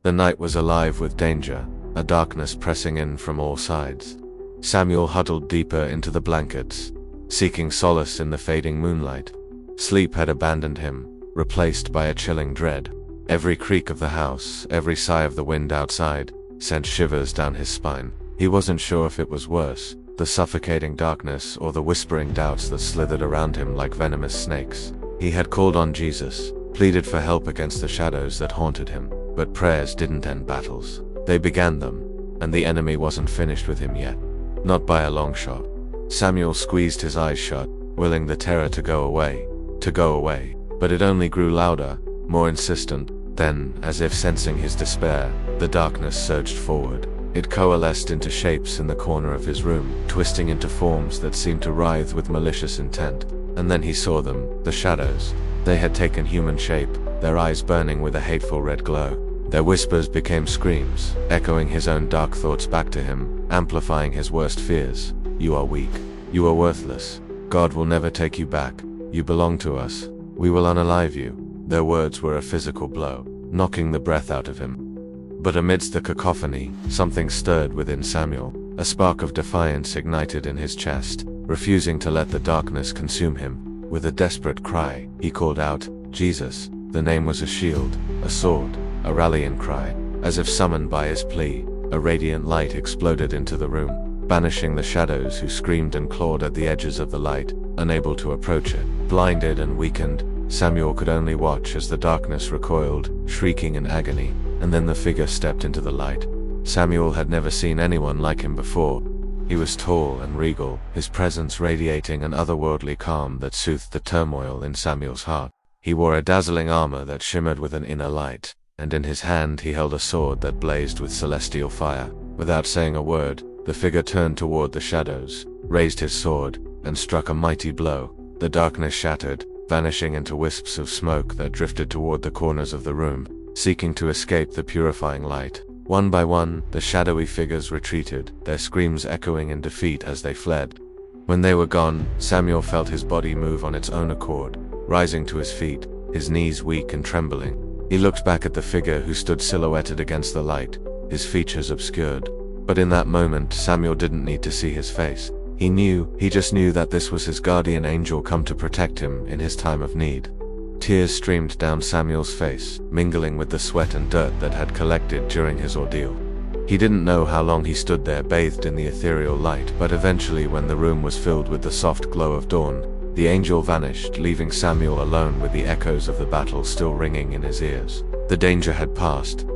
The night was alive with danger, a darkness pressing in from all sides. Samuel huddled deeper into the blankets, seeking solace in the fading moonlight. Sleep had abandoned him, replaced by a chilling dread. Every creak of the house, every sigh of the wind outside, sent shivers down his spine. He wasn't sure if it was worse, the suffocating darkness or the whispering doubts that slithered around him like venomous snakes. He had called on Jesus, pleaded for help against the shadows that haunted him, but prayers didn't end battles. They began them, and the enemy wasn't finished with him yet. Not by a long shot. Samuel squeezed his eyes shut, willing the terror to go away, but it only grew louder, more insistent. Then, as if sensing his despair, the darkness surged forward. It coalesced into shapes in the corner of his room, twisting into forms that seemed to writhe with malicious intent. And then he saw them, the shadows. They had taken human shape, their eyes burning with a hateful red glow. Their whispers became screams, echoing his own dark thoughts back to him, amplifying his worst fears. You are weak. You are worthless. God will never take you back. You belong to us. We will unalive you. Their words were a physical blow, knocking the breath out of him. But amidst the cacophony, something stirred within Samuel. A spark of defiance ignited in his chest, refusing to let the darkness consume him. With a desperate cry, he called out, Jesus. The name was a shield, a sword, a rallying cry. As if summoned by his plea, a radiant light exploded into the room, banishing the shadows who screamed and clawed at the edges of the light, unable to approach it. Blinded and weakened, Samuel could only watch as the darkness recoiled, shrieking in agony, and then the figure stepped into the light. Samuel had never seen anyone like him before. He was tall and regal, his presence radiating an otherworldly calm that soothed the turmoil in Samuel's heart. He wore a dazzling armor that shimmered with an inner light, and in his hand he held a sword that blazed with celestial fire. Without saying a word, the figure turned toward the shadows, raised his sword, and struck a mighty blow. The darkness shattered, vanishing into wisps of smoke that drifted toward the corners of the room, seeking to escape the purifying light. One by one, the shadowy figures retreated, their screams echoing in defeat as they fled. When they were gone, Samuel felt his body move on its own accord, rising to his feet, his knees weak and trembling. He looked back at the figure who stood silhouetted against the light, his features obscured. But in that moment, Samuel didn't need to see his face. He just knew that this was his guardian angel come to protect him in his time of need. Tears streamed down Samuel's face, mingling with the sweat and dirt that had collected during his ordeal. He didn't know how long he stood there bathed in the ethereal light, but eventually when the room was filled with the soft glow of dawn, the angel vanished, leaving Samuel alone with the echoes of the battle still ringing in his ears. The danger had passed.